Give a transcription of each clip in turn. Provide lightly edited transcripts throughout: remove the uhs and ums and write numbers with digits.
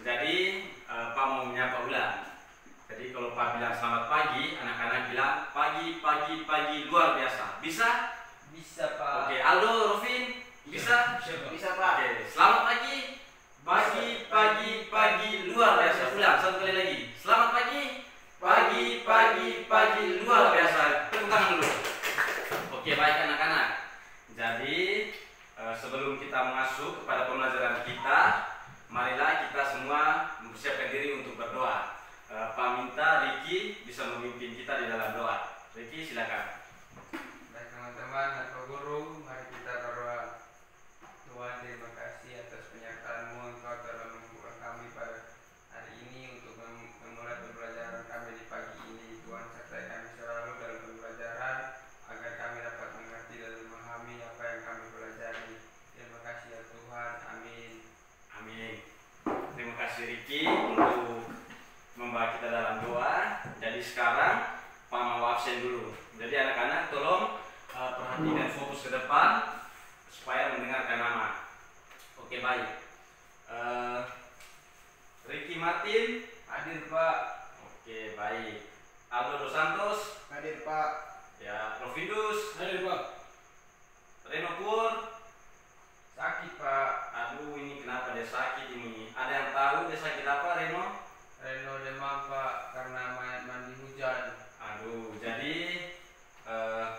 Jadi Pak mau menyapa ulang. Jadi kalau Pak bilang selamat pagi, anak-anak bilang pagi, pagi, pagi luar biasa. Bisa? Bisa, Pak. Oke, Aldo, Rofin, bisa? Bisa, Pak. Oke, selamat pagi. Pagi, pagi, pagi luar biasa. Ulang satu kali lagi. Selamat pagi. Pagi, pagi, pagi luar biasa. Tepuk tangan dulu. Oke, baik anak-anak. Jadi sebelum kita masuk kepada pembelajaran kita, marilah kita semua mempersiapkan diri untuk berdoa. Pak minta Riki bisa memimpin kita di dalam doa. Riki, silakan. Baik teman-teman atau guru, mari kita berdoa. Tuhan, terima kasih atas penyertaan-Mu. Engkau telah membuka kami pada hari ini untuk memulai pembelajaran kami di pagi ini. Tuhan, sertai kami selalu dalam pembelajaran agar kami dapat mengerti dan memahami apa yang kami pelajari. Terima kasih ya Tuhan. Amin. Amin. Terima kasih Riki untuk membawa kita dalam doa. Jadi sekarang Pak mau absen dulu. Jadi anak-anak tolong perhatikan fokus ke depan supaya mendengarkan nama. Oke, baik. Ricky Martin Hadir, Pak. oke, baik. Aldo Dos Santos Hadir, Pak. ya. Providus Hadir, Pak. Reno Pur. Sakit, Pak. Aduh, ini kenapa dia sakit ini? Ada yang tahu dia sakit apa, Reno? Reno demam, Pak, karena mandi hujan. Aduh, jadi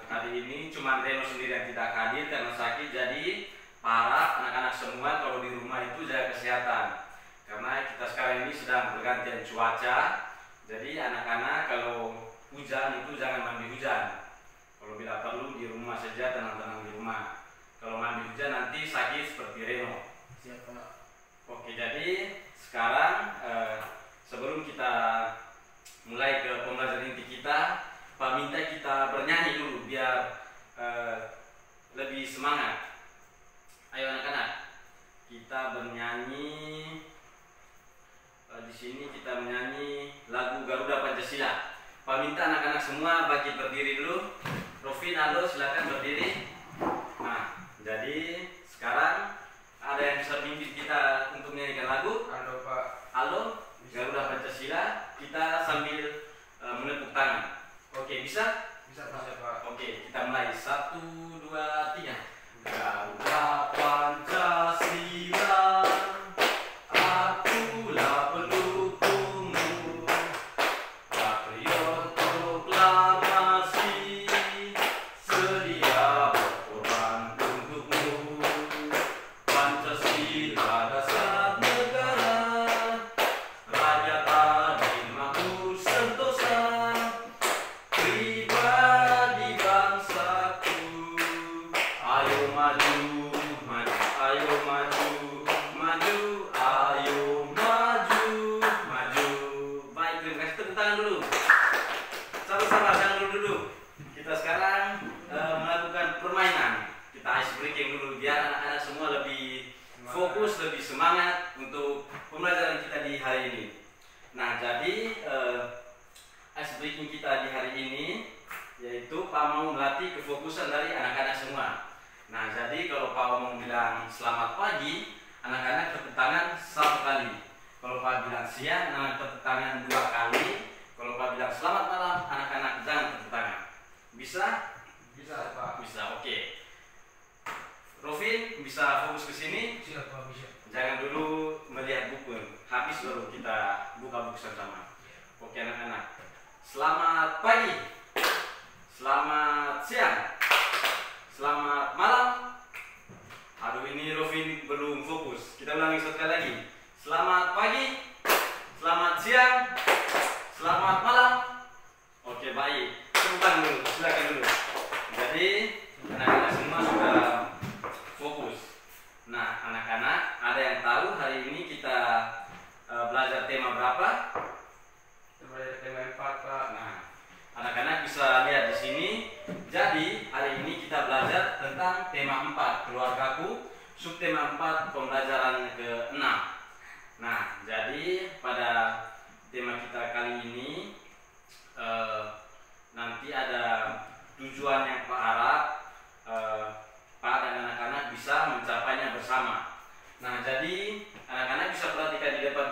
hari ini cuma Reno sendiri yang tidak hadir karena sakit. Jadi para anak-anak semua kalau di rumah itu jaga kesehatan. Karena kita sekarang ini sedang pergantian cuaca. Jadi anak-anak kalau hujan itu jangan mandi hujan. Kalau bila perlu di rumah saja, tenang-tenang di rumah. Kalau mandi hujan nanti sakit seperti Reno. Siap, Pak. Oke, jadi sekarang sebelum kita mulai ke pembelajaran inti kita, Pak minta kita bernyanyi dulu biar lebih semangat. Ayo anak-anak, kita bernyanyi. Di sini kita menyanyi lagu Garuda Pancasila. Pak minta anak-anak semua bangkit berdiri dulu. Rofin, Aldo, silakan berdiri. Nah, jadi sekarang ada yang bisa memimpin kita untuk menyanyikan lagu? Halo, Pak. Aldo, Garuda Pancasila, kita sambil menepuk tangan. Oke, bisa? Bisa, Pak. Oke, kita mulai. 1, 2, 3. Garuda Pancasila, akulah pendukungmu. Patriot proklamasi, sedia berkorban untukmu. Pancasila dasar negara, rakyat adil makmur sentosa, pribadi bangsaku. Ayo maju, maju, ayo maju, maju, ayo maju, maju. Baik, terima kasih. Tepuk tangan dulu. Sama-sama, jangan duduk. Kita sekarang melakukan permainan. Kita ice breaking dulu biar anak-anak semua lebih fokus, lebih semangat untuk pembelajaran kita di hari ini. Nah, jadi ice breaking kita di hari ini yaitu Pak mau melatih kefokusan dari anak-anak semua. Nah, jadi kalau Pak mau bilang selamat pagi, anak-anak tepuk tangan 1 kali. Kalau Pak bilang siang, anak-anak tepuk tangan 2 kali. Kalau Pak bilang selamat malam, anak-anak jangan tepuk tangan. Bisa? Bisa, Pak. Bisa, oke. Rofin, bisa fokus ke sini? Siap, Pak. Bisa. Jangan dulu melihat buku, habis baru kita buka buku sama-sama. Oke anak-anak, selamat pagi, selamat siang, selamat malam. Aduh, ini Rofin belum fokus. Kita ulangi 1 kali lagi. Selamat pagi, selamat siang, selamat malam. Oke, baik. Tepuk tangan dulu, silakan dulu. Jadi anak-anak semua sudah fokus. Nah, anak-anak, ada yang tahu hari ini kita belajar tema berapa? Belajar tema 4, Pak. Nah, anak-anak bisa lihat di sini. Jadi, hari ini kita belajar tentang tema 4, keluargaku, subtema 4, pembelajaran ke-6. Nah, jadi pada tema kita kali ini nanti ada tujuan yang Pak harap Pak dan anak-anak bisa mencapainya bersama. Nah, jadi anak-anak bisa perhatikan di depan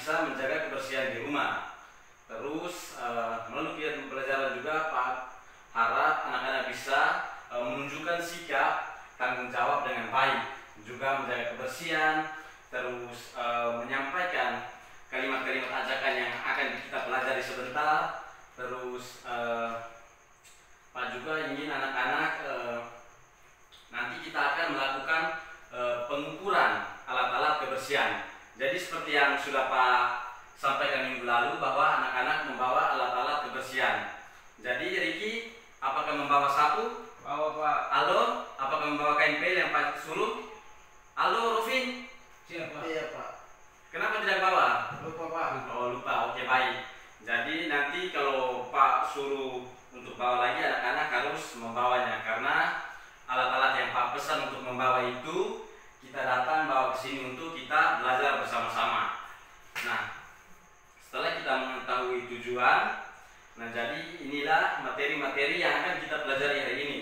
bisa menjaga kebersihan di rumah. Terus melalui kegiatan pembelajaran juga Pak harap anak-anak bisa menunjukkan sikap tanggung jawab dengan baik, juga menjaga kebersihan, terus menyampaikan kalimat-kalimat ajakan yang akan kita pelajari sebentar. Terus Pak juga ingin anak-anak nanti kita akan melakukan pengukuran alat-alat kebersihan. Jadi seperti yang sudah Pak sampaikan minggu lalu bahwa anak-anak membawa alat-alat kebersihan. Jadi Riki, apakah membawa sapu? Bawa Pak. Aldo, apakah membawa kain pel yang Pak suruh? Aldo, Rufin? Siapa? Iya Pak. Kenapa tidak bawa? Lupa Pak. Oh lupa, oke baik. Jadi nanti kalau Pak suruh untuk bawa lagi, anak-anak harus membawanya, karena alat-alat yang Pak pesan untuk membawa itu kita datang bawa ke sini untuk kita belajar bersama-sama. Nah, setelah kita mengetahui tujuan, nah jadi inilah materi-materi yang akan kita pelajari hari ini.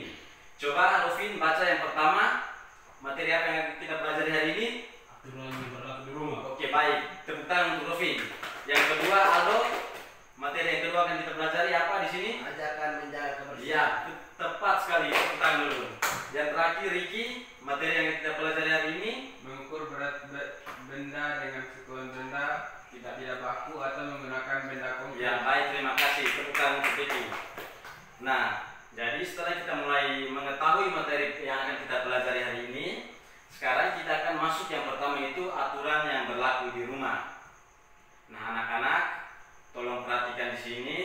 Coba Rufin baca yang pertama, materi apa yang kita pelajari hari ini? Aturan yang berlaku di rumah. Oke baik, tepuk tangan untuk Rufin. Yang kedua Aldo, materi yang kedua akan kita pelajari apa di sini? Ajakan menjaga kebersihan. Iya, tepat sekali, tepuk tangan dulu. Yang terakhir Riki, materi yang kita pelajari hari ini Mengukur berat benda dengan sekuan benda tidak baku atau menggunakan benda konkret. ya baik, terima kasih, tepuk tangan untuk Riki. Nah, jadi setelah kita mulai mengetahui materi yang akan kita pelajari hari ini, sekarang kita akan masuk yang pertama, itu aturan yang berlaku di rumah. Nah, anak-anak tolong perhatikan di sini.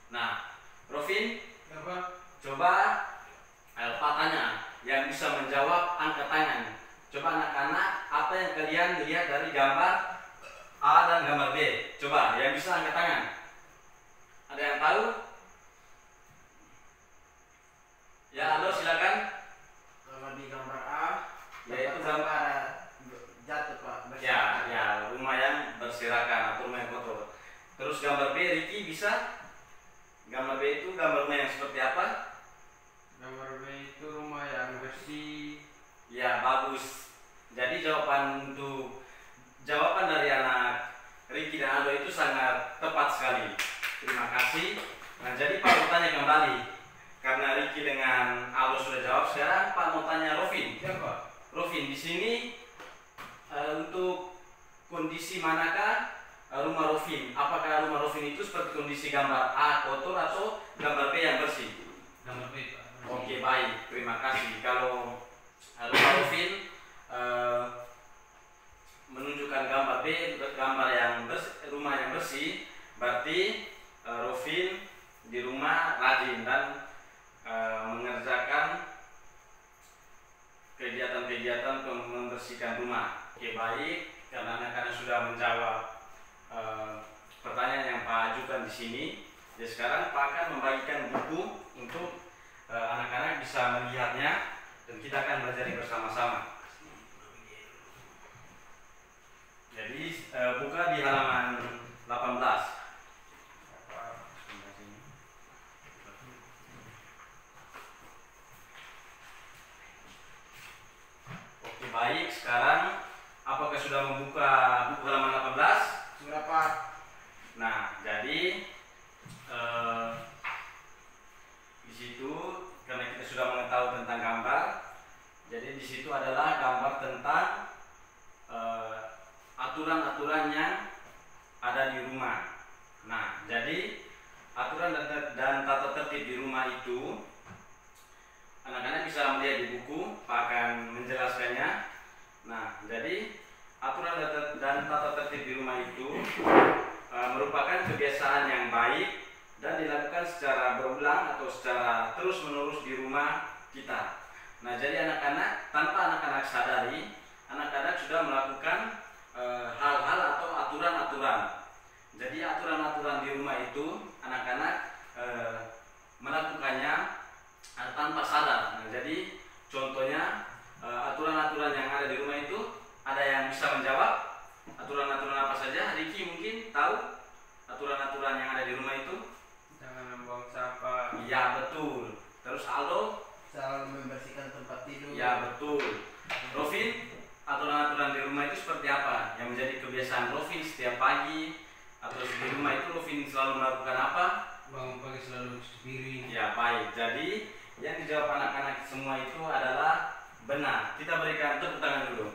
Nah, Rofin, Apa? coba Pak tanya, yang bisa menjawab angkat tangan. Coba anak-anak, apa yang kalian lihat dari gambar A dan gambar B? Coba, yang bisa angkat tangan. Ada yang tahu? Ya, halo, silakan. Kalau di gambar A, Yaitu gambar jatuh Pak. Ya, ya, rumah yang berserakan atau rumah yang kotor. Terus gambar B, Riki bisa? Gambar B itu gambar rumah yang seperti apa? Gambar B itu rumah yang bersih. Ya, bagus. Jadi jawaban dari anak Riki dan Aldo itu sangat tepat sekali. Terima kasih. Nah, jadi Pak mau tanya kembali. Karena Riki dengan Aldo sudah jawab, sekarang Pak mau tanya Rofin. Siapa? Rofin, di sini untuk kondisi manakah rumah Rofin? Apakah rumah Rofin itu seperti kondisi gambar A kotor atau gambar B yang bersih? Gambar B Pak. Oke baik, terima kasih. Kalau rumah Rofin menunjukkan gambar B, gambar yang rumah yang bersih, berarti Rofin di rumah rajin dan mengerjakan kegiatan-kegiatan membersihkan rumah. Oke baik, karena anak-anak sudah menjawab pertanyaan yang Pak ajukan di sini. Jadi sekarang Pak akan membagikan buku untuk anak-anak bisa melihatnya dan kita akan belajar bersama-sama. Jadi buka di halaman 18. Oke baik, sekarang apakah sudah membuka buku halaman 18? Sudah Pak. Nah, jadi di situ karena kita sudah mengetahui tentang gambar, jadi di situ adalah gambar tentang aturan-aturan yang ada di rumah. Nah, jadi aturan dan tata tertib di rumah itu anak-anak bisa melihat di buku, Pak akan menjelaskannya. Nah, jadi aturan dan tata tertib di rumah itu merupakan kebiasaan yang baik dan dilakukan secara berulang atau secara terus-menerus di rumah kita. Nah, jadi anak-anak, tanpa anak-anak sadari, anak-anak sudah melakukan hal-hal atau aturan-aturan. Jadi aturan-aturan di rumah itu anak-anak melakukannya tanpa sadar. Nah, jadi contohnya aturan-aturan yang ada di rumah itu, ada yang bisa menjawab aturan-aturan apa saja? Riki mungkin tahu aturan-aturan yang ada di rumah itu? Jangan membuang sampah. Iya betul. Terus Aldo? Selalu membersihkan tempat tidur. Ya betul. Rofin, aturan-aturan di rumah itu seperti apa yang menjadi kebiasaan Rofin setiap pagi atau di rumah itu Rofin selalu melakukan apa? Bangun pagi selalu cuci piring. Ya baik, jadi yang dijawab anak-anak semua itu adalah benar. Kita berikan tepuk tangan dulu.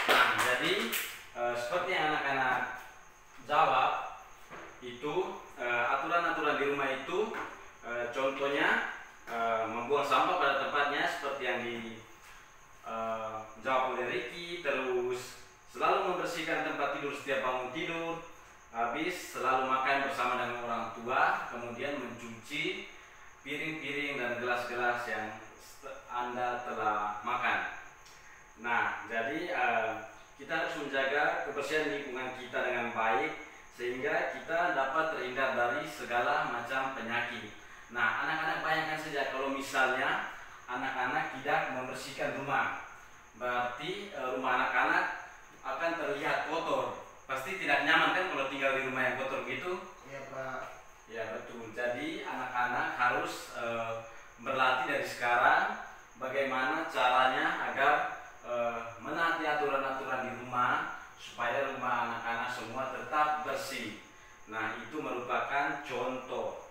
Nah, jadi seperti yang anak-anak jawab itu aturan-aturan di rumah itu contohnya membuang sampah pada tempatnya seperti yang dijawab oleh Ricky, terus selalu membersihkan tempat tidur setiap bangun tidur, habis selalu makan bersama dengan orang tua, kemudian mencuci piring-piring dan gelas-gelas yang Anda telah makan. Nah, jadi kita harus menjaga kebersihan lingkungan kita dengan baik sehingga kita dapat terhindar dari segala macam penyakit. Nah, anak-anak bayangkan saja kalau misalnya anak-anak tidak membersihkan rumah, berarti rumah anak-anak akan terlihat kotor. Pasti tidak nyaman kan kalau tinggal di rumah yang kotor gitu? Iya Pak. Ya betul. Jadi anak-anak harus berlatih dari sekarang bagaimana caranya agar menaati aturan-aturan di rumah supaya rumah anak-anak semua tetap bersih. Nah, itu merupakan contoh.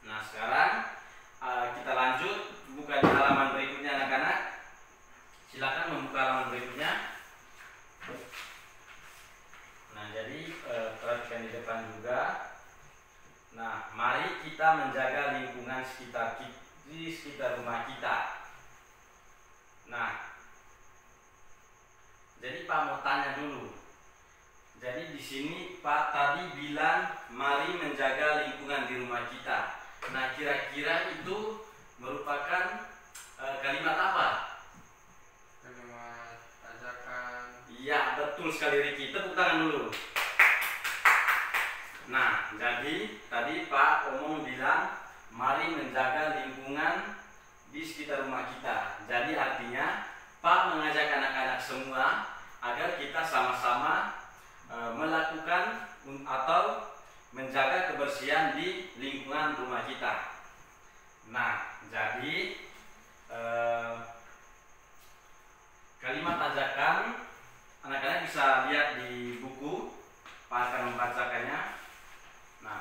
Nah, sekarang kita lanjut buka di halaman berikutnya anak-anak. Silakan membuka halaman berikutnya. Nah, jadi perhatikan di depan juga. Nah, mari kita menjaga lingkungan di sekitar rumah kita. Nah, jadi Pak mau tanya dulu. Jadi di sini Pak tadi bilang mari menjaga lingkungan di rumah kita. Nah, kira-kira itu merupakan kalimat apa? Kalimat ajakan. Iya, betul sekali Ricky. Tepuk tangan dulu. Nah, jadi tadi Pak Omong bilang mari menjaga lingkungan di sekitar rumah kita. Jadi artinya Pak mengajak anak-anak semua agar kita sama-sama melakukan atau menjaga kebersihan di lingkungan rumah kita. Nah, jadi kalimat ajakan anak-anak bisa lihat di buku. Pak akan membacakannya. Nah,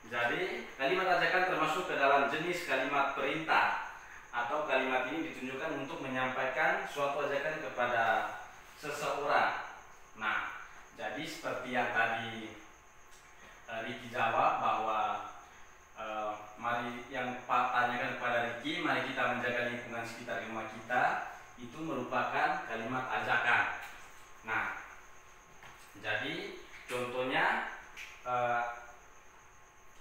jadi kalimat ajakan termasuk ke dalam jenis kalimat perintah atau kalimat ini ditunjukkan untuk menyampaikan suatu ajakan kepada seseorang. Nah, jadi seperti yang tadi Ricky jawab bahwa mari yang Pak tanyakan kepada Ricky, mari kita menjaga lingkungan sekitar rumah kita, itu merupakan kalimat ajakan. Nah, jadi contohnya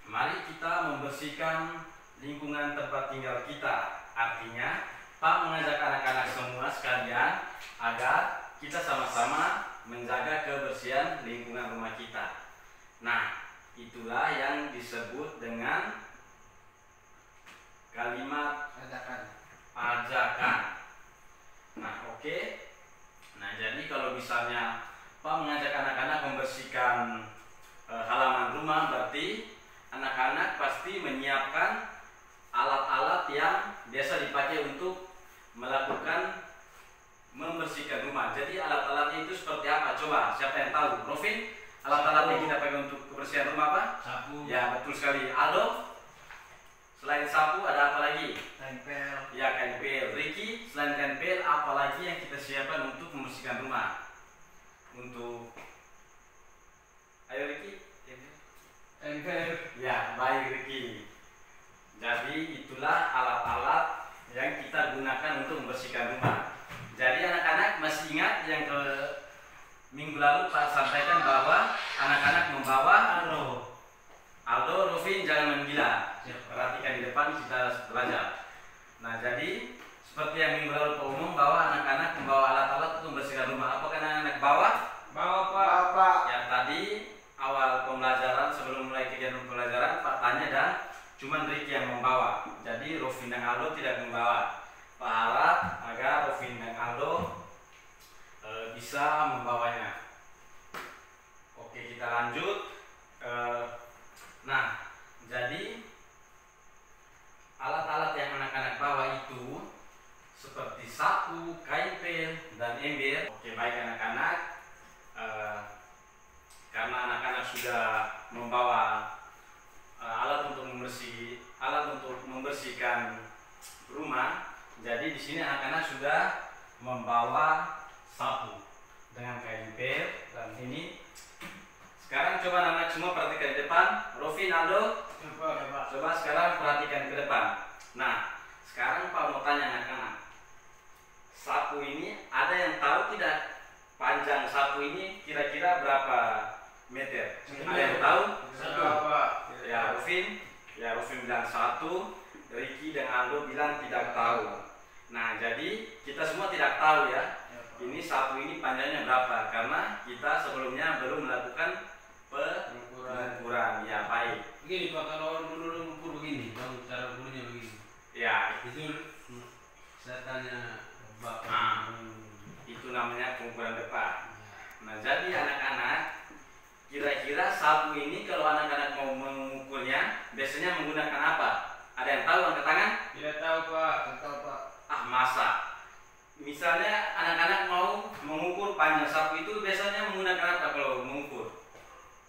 mari kita membersihkan lingkungan tempat tinggal kita. Artinya Pak mengajak anak-anak semua sekalian agar kita sama-sama menjaga kebersihan lingkungan rumah kita. Nah, itulah yang disebut dengan kalimat ajakan. Nah, oke. Nah, jadi kalau misalnya Pak mengajak anak-anak membersihkan halaman rumah, berarti anak-anak pasti menyiapkan alat-alat yang biasa dipakai untuk melakukan membersihkan rumah. Jadi alat-alatnya itu seperti apa? Coba, siapa yang tahu? Rofin, alat-alat yang kita pakai untuk kebersihan rumah apa? Sapu. Ya, betul sekali. Aldo, selain sapu ada apa lagi? Tempel. Ya, kain. Ricky, selain kain, apa lagi yang kita siapkan untuk membersihkan rumah? Untuk, ayo Ricky. Ember. Ya, baik Ricky. Jadi itulah alat-alat yang kita gunakan untuk membersihkan rumah. Jadi anak-anak masih ingat yang ke minggu lalu Pak sampaikan bahwa anak-anak membawa Aldo, Rofin jangan menggila. Perhatikan di depan kita belajar. Nah, jadi seperti yang minggu lalu Pak umum bahwa anak-anak membawa alat-alat untuk membersihkan rumah. Apakah anak-anak bawa? Bawa Pak. Bapak. Ya, tadi awal pembelajaran sebelum mulai kegiatan pembelajaran Pak tanya dan cuman Ricky yang membawa. Jadi Rofin dan Aldo tidak membawa. Pak harap agar Rofin dan Aldo bisa membawanya. Oke, kita lanjut. Nah, jadi alat-alat yang anak-anak bawa itu seperti sapu, kain pel, dan ember sudah membawa alat untuk membersihkan rumah. Jadi di sini anak-anak sudah membawa sapu dengan kain pel. Dan ini sekarang coba anak-anak semua perhatikan di depan. Rofin, Aldo, coba sekarang perhatikan ke depan. Nah, sekarang Pak mau tanya anak-anak, sapu ini ada yang tahu tidak panjang sapu ini kira-kira berapa meter? Ada yang tahu? Ya, Rofin bilang 1, Ricky dan Aldo bilang tidak tahu. Nah, jadi kita semua tidak tahu ya. Ini sapu ini panjangnya berapa? Karena kita sebelumnya belum melakukan pengukuran. Ya, baik. Begini Pak, kalau dulu mengukur begini, bang, cara ukurnya begini. Ya, Itu saya tanya Bapak. Nah, itu namanya pengukuran depan. Nah, jadi anak-anak, kira-kira sapu ini kalau anak-anak mau mengukurnya biasanya menggunakan apa? Ada yang tahu angkat tangan? Tidak tahu Pak. Ah, masa? Misalnya anak-anak mau mengukur panjang sapu itu biasanya menggunakan apa kalau mengukur?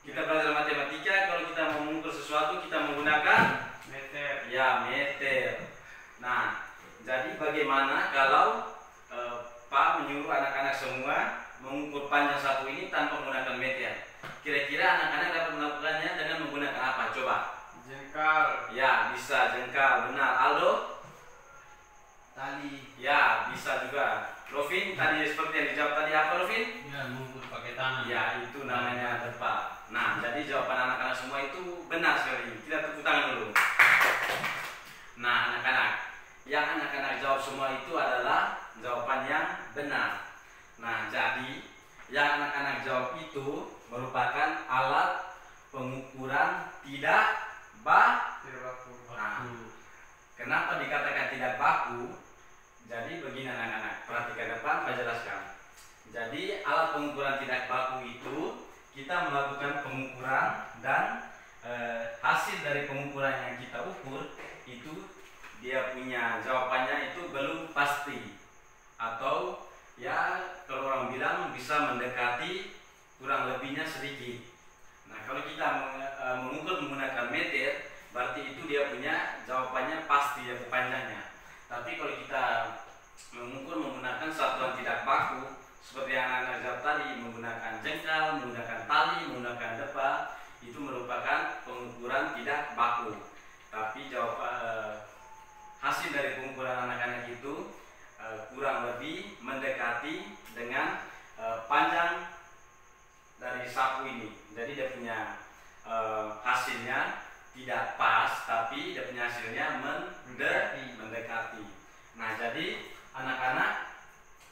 Kita belajar matematika, kalau kita mau mengukur sesuatu kita menggunakan Meter. ya meter. Nah, jadi bagaimana kalau Pak menyuruh anak-anak semua mengukur panjang sapu ini tanpa menggunakan meter? Kira-kira anak-anak dapat melakukannya dengan menggunakan apa? Coba. Jengkal. Ya, bisa jengkal, benar. Aldo? Tali. Ya, bisa juga. Rofin, tadi seperti yang dijawab tadi apa Rofin? Ya, mengukur pakai tangan. Ya, itu namanya depa. Nah, jadi jawaban anak-anak semua itu benar sekali. Kita tepuk tangan dulu. Nah, anak-anak, yang anak-anak jawab semua itu adalah jawaban yang benar. Nah, jadi yang anak-anak jawab itu merupakan alat pengukuran tidak Baku. Nah, kenapa dikatakan tidak baku? Jadi begini anak-anak, perhatikan depan, saya jelaskan. Jadi alat pengukuran tidak baku itu kita melakukan pengukuran dan hasil dari pengukuran yang kita ukur itu dia punya jawabannya itu belum pasti, atau ya kalau orang bilang bisa mendekati kurang lebihnya sedikit. Nah, kalau kita mengukur menggunakan meter, berarti itu dia punya jawabannya pasti ya panjangnya. Tapi kalau kita mengukur menggunakan satuan tidak baku, seperti yang anak-anak jawab tadi, menggunakan jengkal, menggunakan tali, menggunakan depa, itu merupakan pengukuran tidak baku. Tapi hasil dari pengukuran anak-anak itu kurang lebih mendekati dengan panjang dari sapu ini. Jadi dia punya hasilnya tidak pas, tapi dia punya hasilnya mendekati. Nah, jadi anak-anak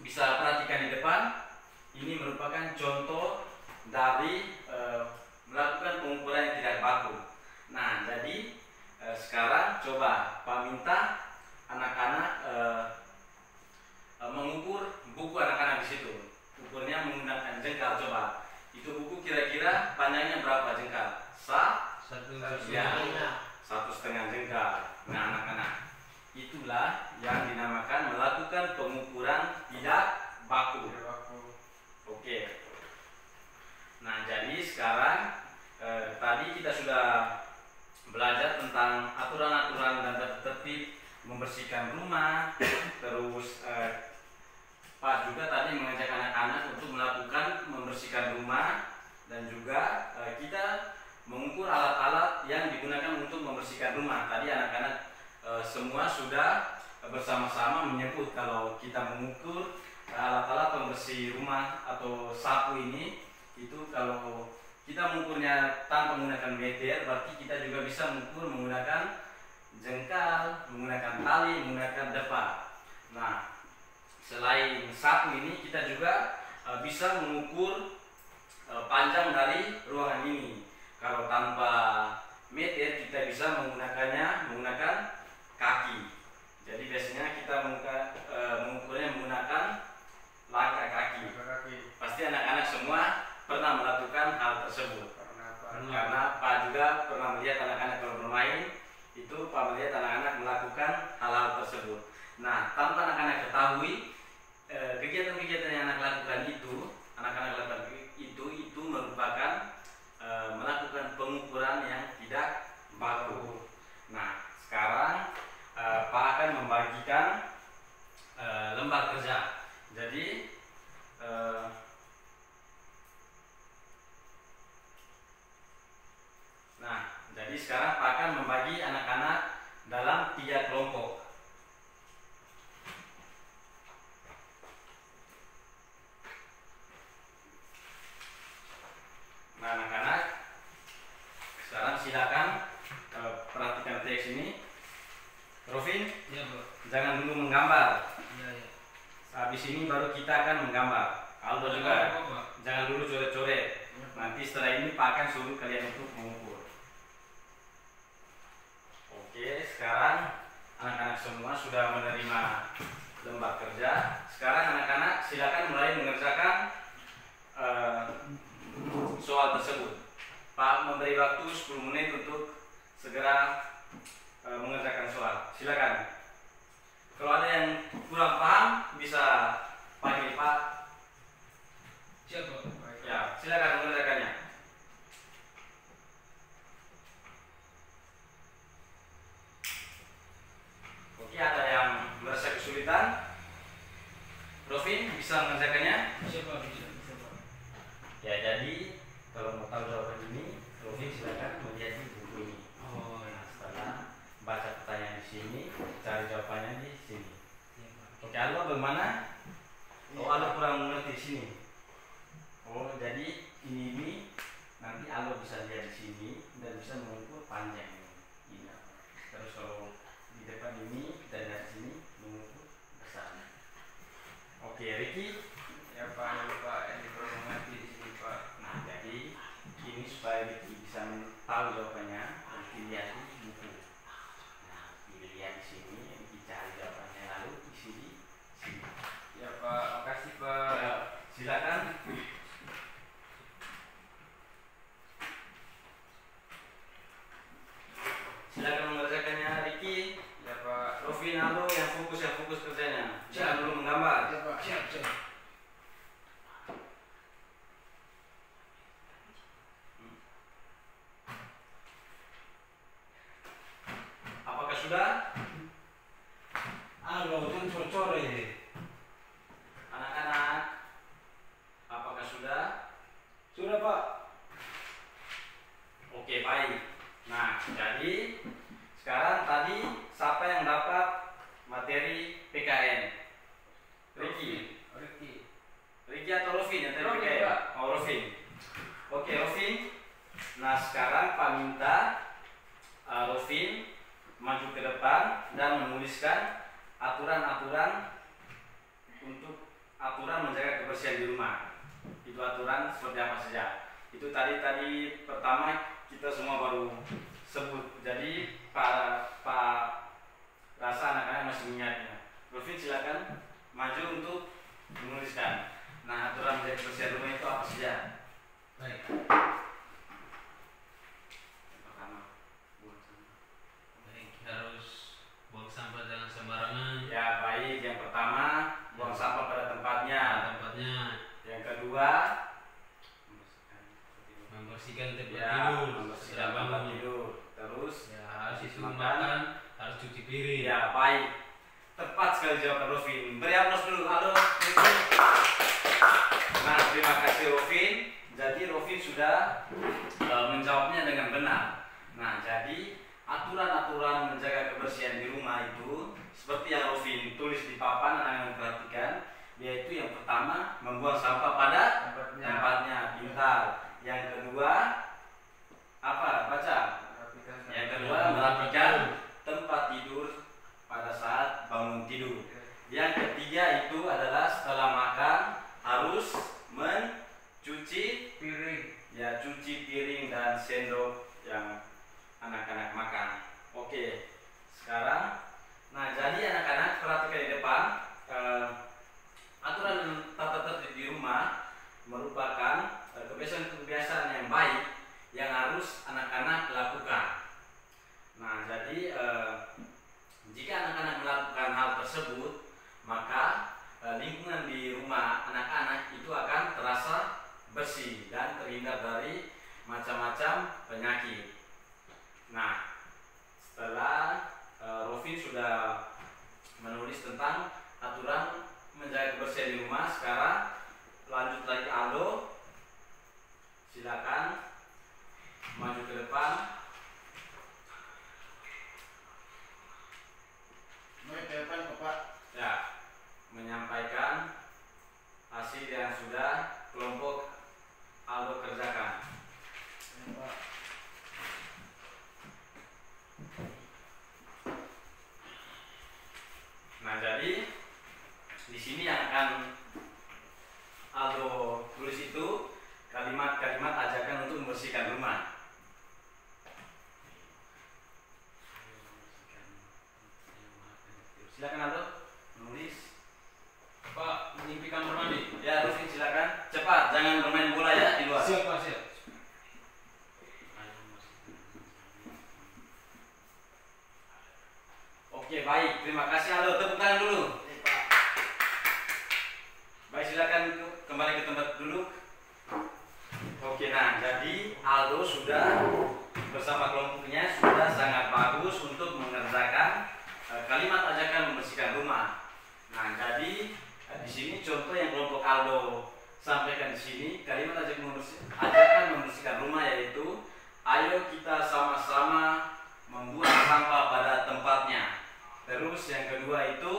bisa perhatikan di depan. Ini merupakan contoh dari melakukan pengukuran yang tidak baku. Nah, jadi sekarang coba Pak minta anak-anak mengukur buku anak-anak di situ. Ukurnya menggunakan jengkal. Coba itu buku kira-kira panjangnya berapa jengkal? Ya, 1,5 jengkal. Nah, anak-anak, itulah yang dinamakan melakukan pengukuran tidak baku. Oke. Nah, jadi sekarang tadi kita sudah belajar tentang aturan-aturan dan tertib membersihkan rumah. Terus Pak juga tadi mengajak anak-anak untuk melakukan membersihkan rumah, dan juga kita mengukur alat-alat yang digunakan untuk membersihkan rumah. Tadi anak-anak semua sudah bersama-sama menyebut kalau kita mengukur alat-alat pembersih rumah atau sapu ini, itu kalau kita mengukurnya tanpa menggunakan meter, berarti kita juga bisa mengukur menggunakan jengkal, menggunakan tali, menggunakan depa. Nah, selain sapu ini kita juga bisa mengukur panjang dari ruangan ini. Kalau tanpa meter kita bisa menggunakan kaki. Jadi biasanya kita mengukurnya menggunakan langkah kaki. Pasti anak-anak semua pernah melakukan hal tersebut. Karena Pak juga pernah melihat anak-anak kalau bermain, itu Pak melihat anak-anak melakukan hal-hal tersebut. Nah, tanpa anak-anak ketahui kegiatan-kegiatan yang anak-anak lakukan itu merupakan melakukan jangan dulu menggambar. Iya, iya. Habis ini baru kita akan menggambar. Aldo juga jangan dulu coret-coret. Nanti setelah ini Pak akan suruh kalian untuk mengukur. Oke, sekarang anak-anak semua sudah menerima lembar kerja. Sekarang anak-anak silakan mulai mengerjakan soal tersebut. Pak memberi waktu 10 menit untuk segera mengerjakan soal. Silakan. Kalau ada yang kurang paham bisa panggil Pak. Siapa? Ya, silakan mengerjakannya. Oke, ada yang merasa kesulitan? Rovin bisa mengerjakannya? Siapa? Bisa, Pak. Ya, jadi kalau mau tahu jawaban ini, Rovin silakan melihat di buku ini. Oh, Nah, ya. setelah baca pertanyaan di sini, cari jawabannya di sini. Iya, Pak. Oke, Aldo bagaimana? Oh, Aldo kurang mengerti di sini. Oh, jadi ini nanti Aldo bisa lihat di sini dan bisa mengukur panjang ini. Terus kalau di depan ini kita lihat di sini mengukur besar. Oke, Ricky. Ya Pak, ya Pak, ini perlu mengerti di sini Pak. Nah, jadi ini supaya Ricky bisa tahu jawabannya, Ricky lihat di buku. Nah, dilihat di sini, Ricky cari jawabannya lalu isi di sini. Ya Pak, makasih Pak. Ya, silakan. Silakan mengerjakannya, Ricky. Ya Pak. Rovin, Aldo yang fokus kerjanya. Jangan dulu menggambar. Siap. Apakah sudah? Halo, jangan core-core. Anak-anak, apakah sudah? Sudah, Pak. Oke, baik. Nah, jadi sekarang tadi siapa yang dapat materi PKN? Ricky. Ricky atau Rovin yang tadi Rovin, PKN? Pak. Oh, Rovin. Oke, Rovin. Nah, sekarang Pak minta Rovin maju ke depan dan menuliskan aturan-aturan untuk aturan menjaga kebersihan di rumah. Itu aturan seperti apa saja. Itu tadi pertama kita semua baru sebut. Jadi Pak rasa anak-anak masih mengingatnya. Rovin silakan maju untuk menuliskan. Nah, aturan menjaga kebersihan rumah itu apa saja? Baik. Pertama, buang sampah. Baik, harus buang sampah jangan sembarangan. Ya, baik. Yang pertama, buang sampah pada tempatnya. Tempatnya Yang kedua, membersihkan tempat ya, tidur membersihkan setelah tempat bangun. tidur. Terus, Ya, harus itu makan. makan, harus cuci piring. Ya, baik. Tepat sekali jawaban Rovin. Beri aplaus dulu. Halo, Nah, terima kasih Rovin. Jadi Rovin sudah menjawabnya dengan benar. Nah, jadi aturan-aturan menjaga kebersihan di rumah itu seperti yang Rovin tulis di papan, anak-anak perhatikan, yaitu yang pertama membuang sampah pada tempatnya, pintar. Yang kedua apa? Baca. Yang kedua merapikan tempat tidur pada saat bangun tidur. Yang ketiga itu adalah setelah makan harus mencuci Piring. ya, cuci piring dan sendok yang anak-anak makan. Oke, sekarang nah jadi anak-anak perhatikan di depan, aturan tata tertib di rumah merupakan kebiasaan-kebiasaan yang baik yang harus anak-anak lakukan. Nah, jadi jika anak-anak melakukan hal tersebut, maka lingkungan di rumah anak-anak itu akan terasa bersih dan terhindar dari macam-macam penyakit. Nah, setelah Rovin sudah menulis tentang aturan menjaga kebersihan di rumah, sekarang lanjut lagi Aldo. Silakan maju ke depan. Ya, menyampaikan hasil yang sudah kelompok Aldo kerjakan. membersihkan rumah. Silakan Aldo menulis. Pak, mimpi kamar mandi. Ya, Rusli silakan. Cepat, jangan bermain bola ya di luar. Siap Pak, siap. Oke, baik. Terima kasih Aldo. Tepuk tangan dulu. Baik, silakan kembali ke tempat duduk. Oke, nah jadi Aldo sudah bersama kelompoknya sudah sangat bagus untuk mengerjakan kalimat ajakan membersihkan rumah. Nah, jadi di sini contoh yang kelompok Aldo sampaikan di sini kalimat ajakan membersihkan rumah yaitu ayo kita sama-sama membuang sampah pada tempatnya. Terus yang kedua itu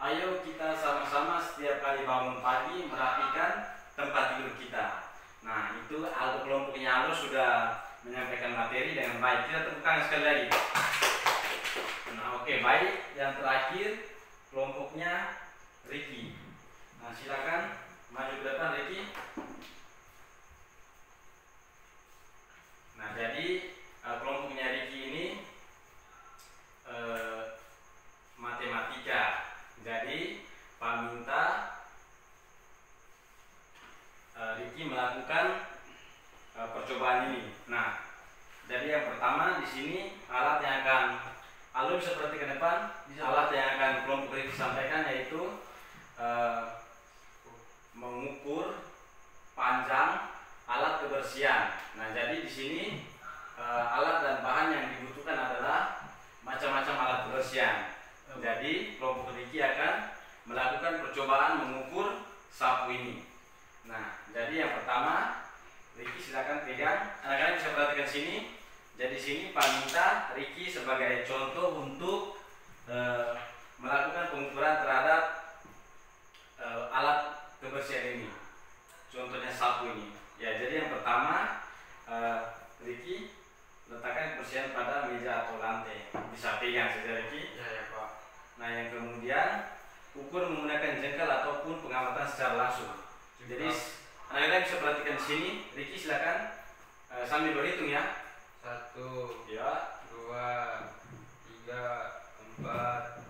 ayo kita sama-sama setiap kali bangun pagi merapikan tempat tidur kita. Nah, itu Aldo kelompoknya Aldo sudah menyampaikan materi dengan baik. Kita tepuk tangan sekali lagi. Nah, oke, baik. Yang terakhir kelompoknya Ricky. Nah, silakan maju ke depan Ricky. Nah, jadi kelompoknya Ricky ini matematika. Jadi Pak minta Ricky melakukan percobaan ini. Nah, jadi yang pertama di sini alat yang akan Aldo bisa perhatikan depan. Alat yang akan kelompok Ricky sampaikan yaitu mengukur panjang alat kebersihan. Nah, jadi di sini alat dan bahan yang dibutuhkan adalah macam-macam alat kebersihan. Jadi kelompok Ricky akan melakukan percobaan mengukur sapu ini. Nah, jadi yang pertama Ricky silakan pegang. Anak-anak bisa perhatikan sini. Jadi sini Pak minta Ricky sebagai contoh untuk melakukan pengukuran terhadap alat kebersihan ini. Contohnya sapu ini. Ya, jadi yang pertama Ricky letakkan kebersihan pada meja atau lantai. Bisa pegang saja Ricky. Ya Pak. Nah, yang kemudian ukur menggunakan jengkal ataupun pengamatan secara langsung. Jadi anak-anak bisa perhatikan di sini. Ricky silakan sambil berhitung ya. 1, Ya. 2, 3, 4,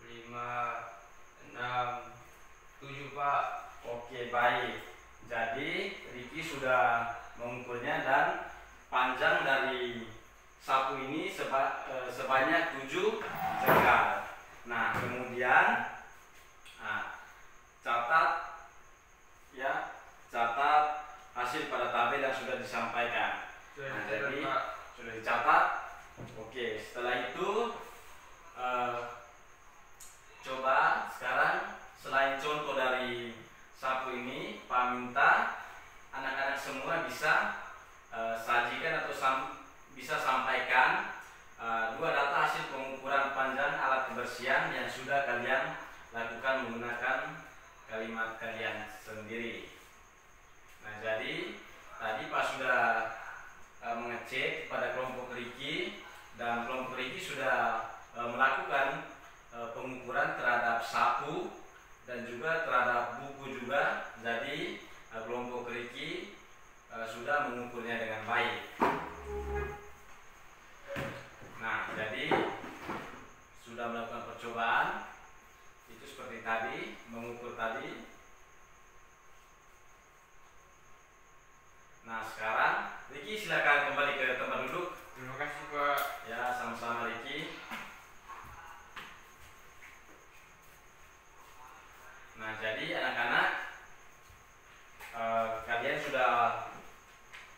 5, 6, 7 Pak. Oke, baik. Jadi Ricky sudah mengukurnya dan panjang dari sapu ini sebanyak 7 jengkal. Nah, kemudian catat hasil pada tabel yang sudah disampaikan. Nah, jadi sudah dicatat. Oke, setelah itu coba sekarang selain contoh dari sapu ini, Pak minta anak-anak semua bisa sajikan atau bisa sampaikan 2 data hasil pengukuran panjang alat kebersihan yang sudah kalian lakukan menggunakan kalimat kalian sendiri. Nah, jadi tadi Pak sudah mengecek pada kelompok Ricky dan kelompok Ricky sudah melakukan pengukuran terhadap sapu dan juga terhadap buku juga. Jadi kelompok Ricky sudah mengukurnya dengan baik. Nah, jadi sudah melakukan percobaan itu seperti tadi, mengukur tadi. Nah, sekarang Ricky silakan kembali ke tempat duduk. Terima kasih Pak. Ya, sama-sama Ricky. Nah, jadi anak-anak kalian sudah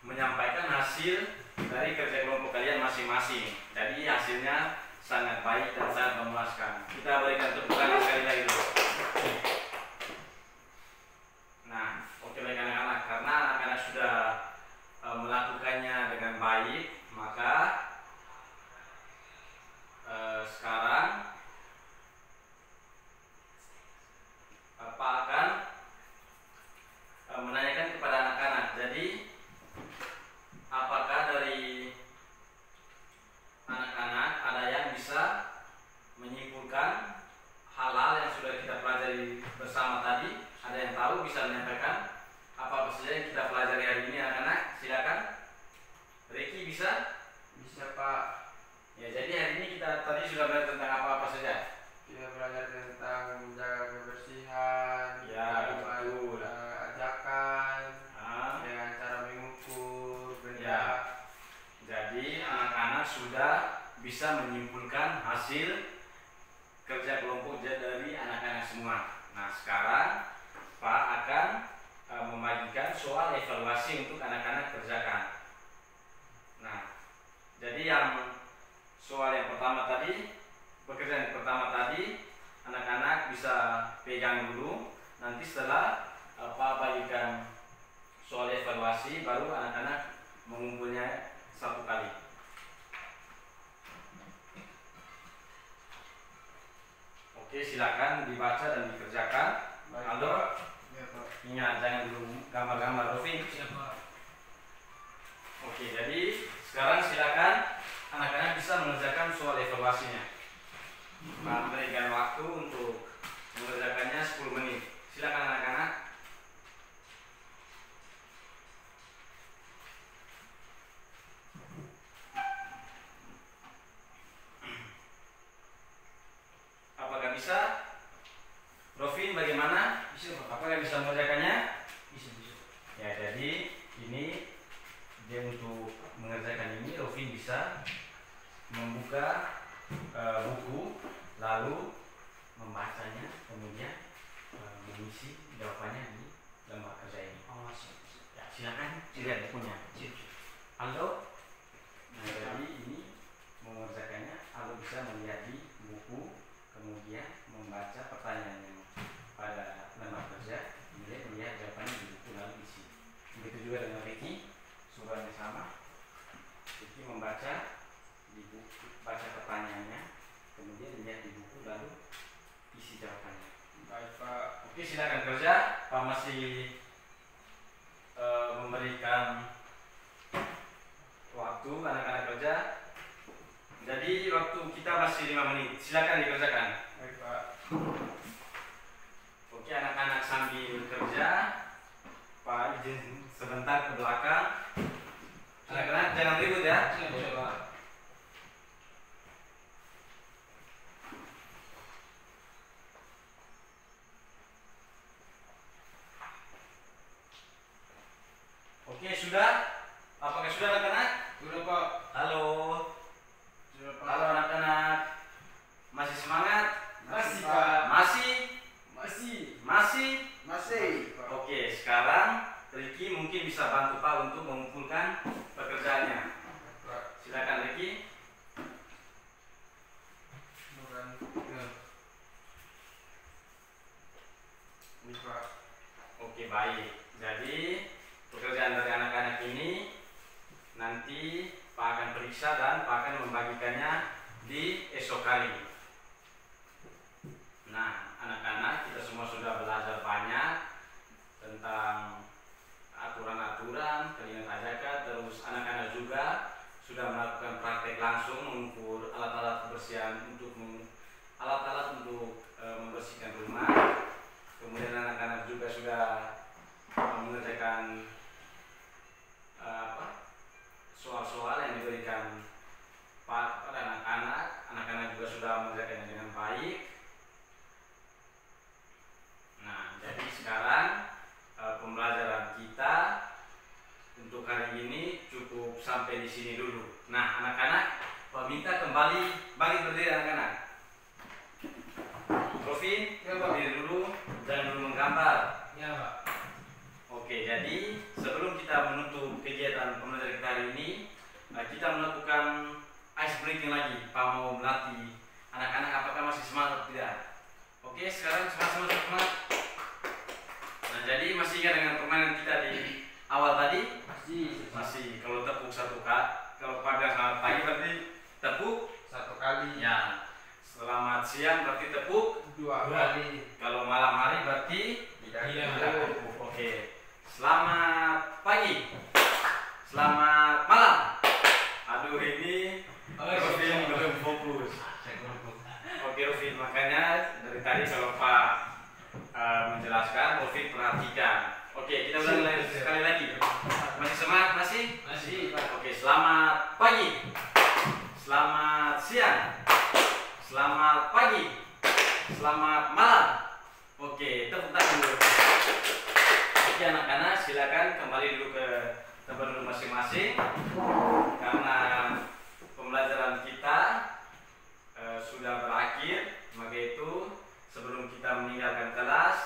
menyampaikan hasil dari kerja kelompok kalian masing-masing. Jadi hasilnya sangat baik dan sangat memuaskan. Kita berikan tepuk tangan sekali lagi dulu. Nah, oke baik anak-anak, karena anak-anak sudah melakukannya dengan baik, maka sekarang Pak akan menanyakan kepada anak-anak. Jadi apakah dari anak-anak ada yang bisa menyimpulkan hal-hal yang sudah kita pelajari bersama tadi? Ada yang tahu bisa menyampaikan apa saja yang kita pelajari hari ini anak-anak? Silakan. Ya. Jadi anak-anak sudah bisa menyimpulkan hasil kerja kelompok dari anak-anak semua. Nah, sekarang Pak akan membagikan soal evaluasi untuk anak-anak kerjakan. Nah, jadi yang soal yang pertama tadi, pekerjaan yang pertama tadi, anak-anak bisa pegang dulu. Nanti setelah Pak bagikan soal evaluasi, baru anak-anak mengumpulnya satu kali. Oke, silakan dibaca dan dikerjakan. Halo, ingat jangan dulu gambar-gambar, Rofi. Oke, jadi sekarang silakan anak-anak bisa mengerjakan soal evaluasinya. Pak berikan waktu untuk mengerjakannya 10 menit. Silakan anak-anak. Apakah bisa? Rofin bagaimana? Bisa, Pak. Apakah bisa mengerjakannya? Bisa. Ya, jadi ini dia untuk mengerjakan ini Rofin bisa membuka buku, lalu membacanya, kemudian mengisi jawabannya di lembar kerja ini. Oh, siap. Ya, silakan lihat bukunya. Aldo, nah, jadi ini mengerjakannya, Aldo bisa melihat di buku, kemudian membaca pertanyaan yang pada lembar kerja, kemudian melihat jawabannya di buku lalu isi. Begitu juga dengan Ricky, soalnya sama. Ricky membaca di buku, baca pertanyaannya, kemudian lihat di buku lalu isi jawabannya. Baik Pak. Oke, silakan kerja. Pak masih memberikan waktu anak-anak kerja. Jadi waktu kita masih 5 menit. Silakan dikerjakan. Baik Pak. Oke, anak-anak sambil kerja. Pak izin sebentar ke belakang. Anak-anak jangan ribut ya. Siap, Pak. Oke, sudah? Apakah sudah anak-anak? Sudah Pak. Halo. Sudah Pak. Halo anak-anak. Masih semangat? Masih, Pak. Masih? Masih. Masih? Masih. Pak. Oke, sekarang Ricky mungkin bisa bantu Pak untuk mengumpulkan pekerjaannya. Pak. Silakan Ricky. Bukan. Ini Pak. Oke, baik. Jadi pekerjaan dari anak-anak ini nanti Pak akan periksa dan Pak akan membagikannya di esok hari. Nah, anak-anak kita semua sudah belajar banyak tentang aturan-aturan, kalimat ajakan, terus anak-anak juga sudah melakukan praktek langsung mengukur alat-alat kebersihan untuk alat-alat untuk membersihkan rumah. Kemudian anak-anak juga sudah mengerjakan soal-soal yang diberikan Pak pada anak-anak. Anak-anak juga sudah mengerjakannya dengan baik. Nah, jadi sekarang pembelajaran kita untuk hari ini cukup sampai di sini dulu. Nah, anak-anak, Pak minta kembali bagi berdiri anak-anak. Rofin, Ya, Pak. berdiri dulu, jangan dulu menggambar. Ya, Pak. Oke, jadi sebelum kita menutup kegiatan pembelajaran kita hari ini, kita melakukan ice breaking lagi. Pak mau melatih anak-anak apakah masih semangat atau tidak. Oke, sekarang semangat. Nah, jadi masih ingat dengan permainan kita di awal tadi? Masih. Kalau tepuk satu kali, kalau pada selamat pagi berarti tepuk Satu kali. ya. Selamat siang berarti tepuk. Dua kali. Kalau malam hari berarti Tidak. tidak tepuk. Oke. Selamat pagi. Selamat malam. Aduh, ini Rufin belum fokus. Oke Rufin, makanya dari tadi kalau Pak menjelaskan, Rufin perhatikan. Oke, kita ulang sekali lagi. Masih semangat? Masih? Masih. Oke, selamat pagi. Selamat siang. Selamat pagi. Selamat malam. Oke, tepuk tangan dulu. Oke anak-anak, silakan kembali dulu ke tempat duduk masing-masing. masing-masing karena pembelajaran kita sudah berakhir. Maka itu sebelum kita meninggalkan kelas,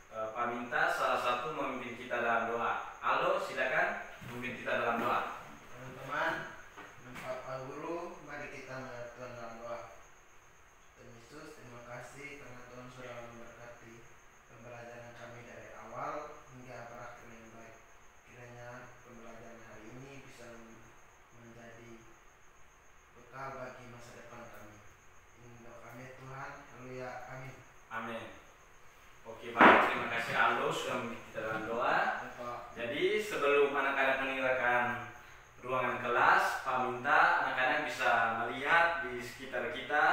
Pak minta salah satu memimpin kita dalam doa. Halo, silakan memimpin kita dalam doa. Teman-teman, Pak Guru, mari kita menyatukan dalam doa. Tuhan Yesus, terima kasih karena Tuhan sudah memberkati pembelajaran kami dari awal hingga berakhir yang baik. Kiranya pembelajaran hari ini bisa menjadi bekal bagi masa depan kami. Ini doa kami Tuhan, haleluya, amin. Amin. Oke, baik, terima kasih Aldo sudah memimpin kita dalam doa. Jadi sebelum anak-anak meninggalkan ruangan kelas, Pak minta anak-anak bisa melihat di sekitar kita,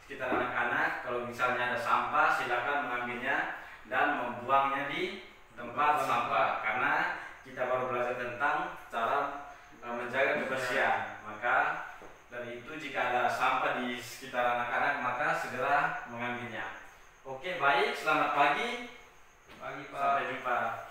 sekitar anak-anak. Kalau misalnya ada sampah, silakan mengambilnya dan membuangnya di tempat sampah. Karena kita baru belajar tentang cara menjaga kebersihan. Maka dari itu jika ada sampah di sekitar anak-anak, maka segera mengambilnya. Oke, baik, selamat pagi. Pagi Pak. Sampai jumpa.